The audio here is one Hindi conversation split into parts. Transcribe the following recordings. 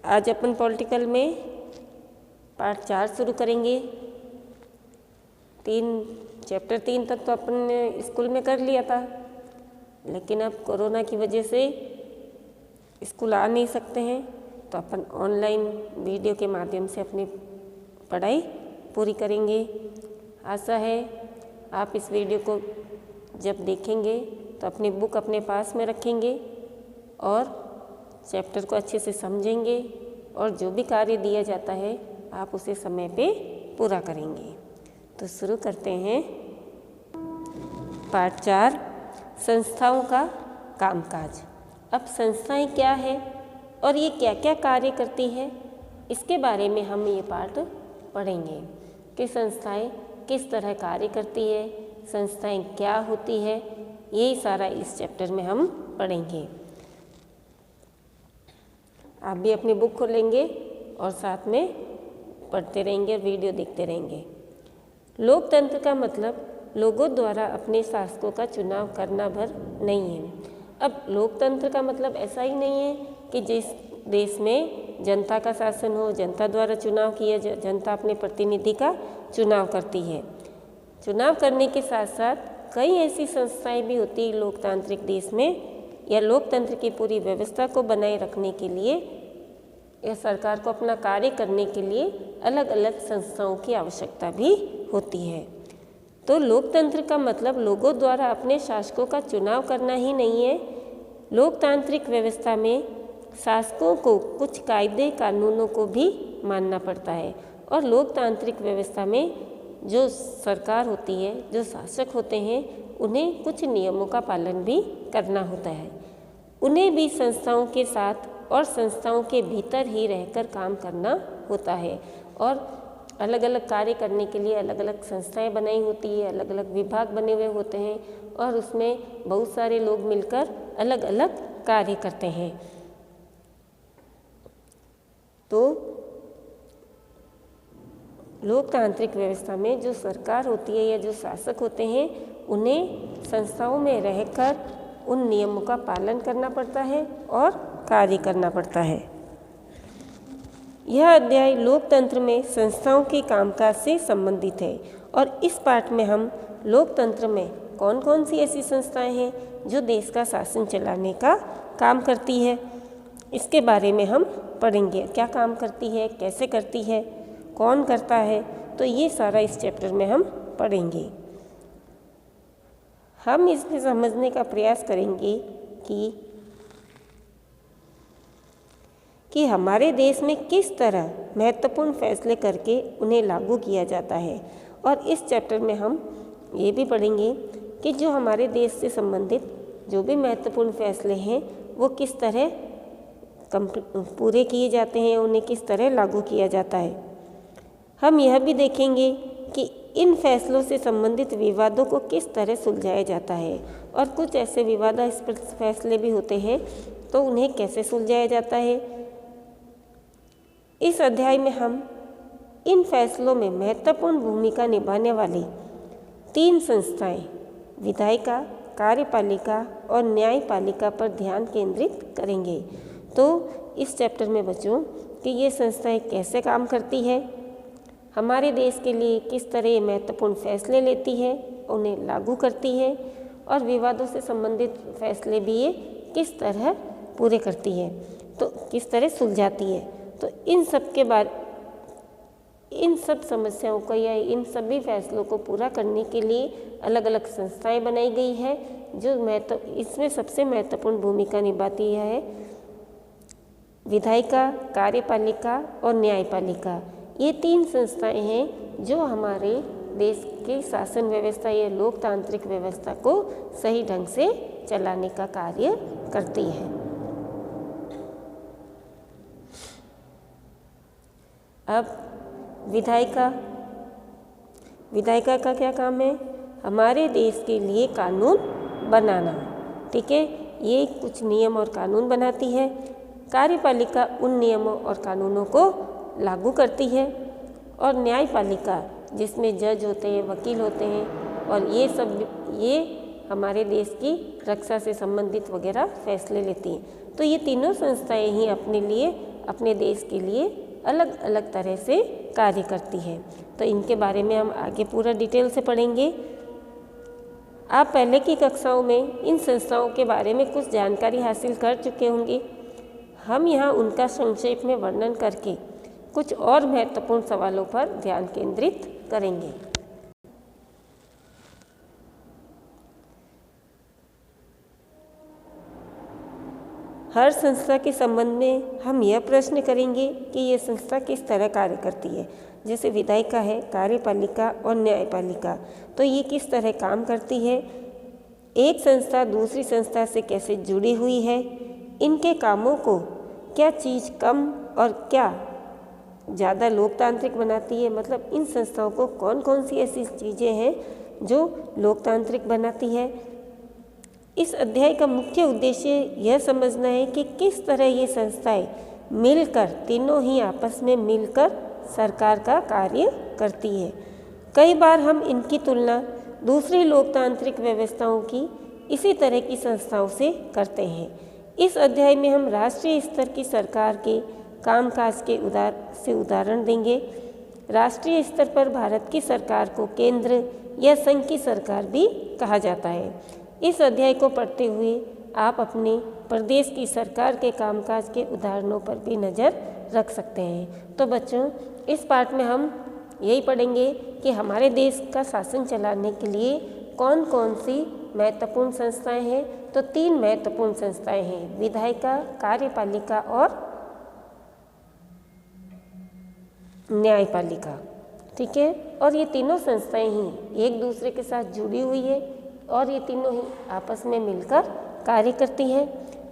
आज अपन पॉलिटिकल में पार्ट 4 शुरू करेंगे। चैप्टर 3 तक तो अपन ने स्कूल में कर लिया था, लेकिन अब कोरोना की वजह से स्कूल आ नहीं सकते हैं, तो अपन ऑनलाइन वीडियो के माध्यम से अपनी पढ़ाई पूरी करेंगे। आशा है आप इस वीडियो को जब देखेंगे तो अपनी बुक अपने पास में रखेंगे और चैप्टर को अच्छे से समझेंगे और जो भी कार्य दिया जाता है आप उसे समय पे पूरा करेंगे। तो शुरू करते हैं पार्ट 4 संस्थाओं का कामकाज। अब संस्थाएं क्या है और ये क्या क्या कार्य करती है, इसके बारे में हम ये पार्ट पढ़ेंगे कि संस्थाएं किस तरह कार्य करती है, संस्थाएं क्या होती है, यही सारा इस चैप्टर में हम पढ़ेंगे। आप भी अपनी बुक खोलेंगे और साथ में पढ़ते रहेंगे और वीडियो देखते रहेंगे। लोकतंत्र का मतलब लोगों द्वारा अपने शासकों का चुनाव करना भर नहीं है। अब लोकतंत्र का मतलब ऐसा ही नहीं है कि जिस देश में जनता का शासन हो, जनता द्वारा चुनाव किया, जनता अपने प्रतिनिधि का चुनाव करती है। चुनाव करने के साथ साथ कई ऐसी संस्थाएं भी होती है लोकतांत्रिक देश में, या लोकतंत्र की पूरी व्यवस्था को बनाए रखने के लिए या सरकार को अपना कार्य करने के लिए अलग अलग संस्थाओं की आवश्यकता भी होती है। तो लोकतंत्र का मतलब लोगों द्वारा अपने शासकों का चुनाव करना ही नहीं है। लोकतांत्रिक व्यवस्था में शासकों को कुछ कायदे कानूनों को भी मानना पड़ता है और लोकतांत्रिक व्यवस्था में जो सरकार होती है, जो शासक होते हैं, उन्हें कुछ नियमों का पालन भी करना होता है। उन्हें भी संस्थाओं के साथ और संस्थाओं के भीतर ही रहकर काम करना होता है और अलग अलग कार्य करने के लिए अलग अलग संस्थाएं बनाई होती है, अलग अलग विभाग बने हुए होते हैं और उसमें बहुत सारे लोग मिलकर अलग अलग कार्य करते हैं। तो लोकतांत्रिक व्यवस्था में जो सरकार होती है या जो शासक होते हैं, उन्हें संस्थाओं में रहकर उन नियमों का पालन करना पड़ता है और कार्य करना पड़ता है। यह अध्याय लोकतंत्र में संस्थाओं के कामकाज से संबंधित है और इस पाठ में हम लोकतंत्र में कौन कौन सी ऐसी संस्थाएं हैं जो देश का शासन चलाने का काम करती है, इसके बारे में हम पढ़ेंगे। क्या काम करती है, कैसे करती है, कौन करता है, तो ये सारा इस चैप्टर में हम पढ़ेंगे। हम इसमें समझने का प्रयास करेंगे कि हमारे देश में किस तरह महत्वपूर्ण फैसले करके उन्हें लागू किया जाता है और इस चैप्टर में हम ये भी पढ़ेंगे कि जो हमारे देश से संबंधित जो भी महत्वपूर्ण फैसले हैं वो किस तरह पूरे किए जाते हैं, उन्हें किस तरह लागू किया जाता है। हम यह भी देखेंगे कि इन फैसलों से संबंधित विवादों को किस तरह सुलझाया जाता है और कुछ ऐसे विवादास्पद फैसले भी होते हैं तो उन्हें कैसे सुलझाया जाता है। इस अध्याय में हम इन फैसलों में महत्वपूर्ण भूमिका निभाने वाली 3 संस्थाएं विधायिका, कार्यपालिका और न्यायपालिका पर ध्यान केंद्रित करेंगे। तो इस चैप्टर में बच्चों कि ये संस्थाएं कैसे काम करती है, हमारे देश के लिए किस तरह ये महत्वपूर्ण फैसले लेती है, उन्हें लागू करती है और विवादों से संबंधित फैसले भी ये किस तरह पूरे करती है, तो किस तरह सुलझाती है। तो इन सब समस्याओं को या इन सभी फैसलों को पूरा करने के लिए अलग अलग संस्थाएं बनाई गई है जो इसमें सबसे महत्वपूर्ण भूमिका निभाती है विधायिका, कार्यपालिका और न्यायपालिका। ये 3 संस्थाएं हैं जो हमारे देश की शासन व्यवस्था या लोकतांत्रिक व्यवस्था को सही ढंग से चलाने का कार्य करती है। अब विधायिका का क्या काम है, हमारे देश के लिए कानून बनाना। ठीक है, ये कुछ नियम और कानून बनाती है। कार्यपालिका उन नियमों और कानूनों को लागू करती है और न्यायपालिका जिसमें जज होते हैं, वकील होते हैं और ये हमारे देश की रक्षा से संबंधित वगैरह फैसले लेती हैं। तो ये तीनों संस्थाएं ही अपने लिए अपने देश के लिए अलग अलग तरह से कार्य करती है। तो इनके बारे में हम आगे पूरा डिटेल से पढ़ेंगे। आप पहले की कक्षाओं में इन संस्थाओं के बारे में कुछ जानकारी हासिल कर चुके होंगे। हम यहाँ उनका संक्षेप में वर्णन करके कुछ और महत्वपूर्ण सवालों पर ध्यान केंद्रित करेंगे। हर संस्था के संबंध में हम यह प्रश्न करेंगे कि यह संस्था किस तरह कार्य करती है। जैसे विधायिका है, कार्यपालिका और न्यायपालिका, तो ये किस तरह काम करती है, एक संस्था दूसरी संस्था से कैसे जुड़ी हुई है, इनके कामों को क्या चीज़ कम और क्या ज़्यादा लोकतांत्रिक बनाती है, मतलब इन संस्थाओं को कौन कौन सी ऐसी चीज़ें हैं जो लोकतांत्रिक बनाती है। इस अध्याय का मुख्य उद्देश्य यह समझना है कि किस तरह ये संस्थाएं मिलकर, तीनों ही आपस में मिलकर सरकार का कार्य करती है। कई बार हम इनकी तुलना दूसरी लोकतांत्रिक व्यवस्थाओं की इसी तरह की संस्थाओं से करते हैं। इस अध्याय में हम राष्ट्रीय स्तर की सरकार के कामकाज के उदाहरण देंगे। राष्ट्रीय स्तर पर भारत की सरकार को केंद्र या संघ की सरकार भी कहा जाता है। इस अध्याय को पढ़ते हुए आप अपने प्रदेश की सरकार के कामकाज के उदाहरणों पर भी नज़र रख सकते हैं। तो बच्चों, इस पाठ में हम यही पढ़ेंगे कि हमारे देश का शासन चलाने के लिए कौन कौन सी महत्वपूर्ण संस्थाएं हैं। तो 3 महत्वपूर्ण संस्थाएं हैं, विधायिका, कार्यपालिका और न्यायपालिका। ठीक है, और ये तीनों संस्थाएं ही एक दूसरे के साथ जुड़ी हुई है और ये तीनों ही आपस में मिलकर कार्य करती हैं।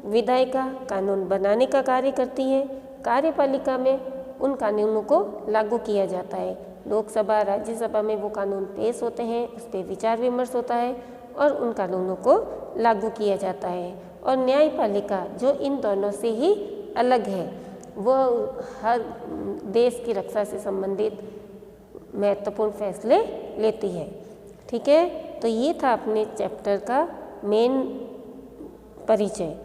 विधायिका कानून बनाने का कार्य करती है, कार्यपालिका में उन कानूनों को लागू किया जाता है। लोकसभा, राज्यसभा में वो कानून पेश होते हैं, उस पर विचार विमर्श होता है और उन कानूनों को लागू किया जाता है। और न्यायपालिका जो इन दोनों से ही अलग है, वो हर देश की रक्षा से संबंधित महत्वपूर्ण फैसले लेती है। ठीक है, तो ये था अपने चैप्टर का मेन परिचय,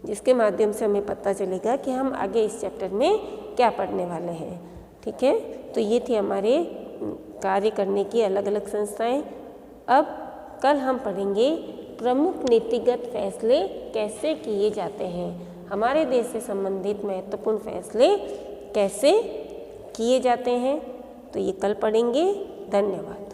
जिसके माध्यम से हमें पता चलेगा कि हम आगे इस चैप्टर में क्या पढ़ने वाले हैं। ठीक है, तो ये थी हमारे कार्य करने की अलग अलग संस्थाएं। अब कल हम पढ़ेंगे प्रमुख नीतिगत फैसले कैसे किए जाते हैं, हमारे देश से संबंधित महत्वपूर्ण फैसले कैसे किए जाते हैं। तो ये कल पढ़ेंगे। धन्यवाद।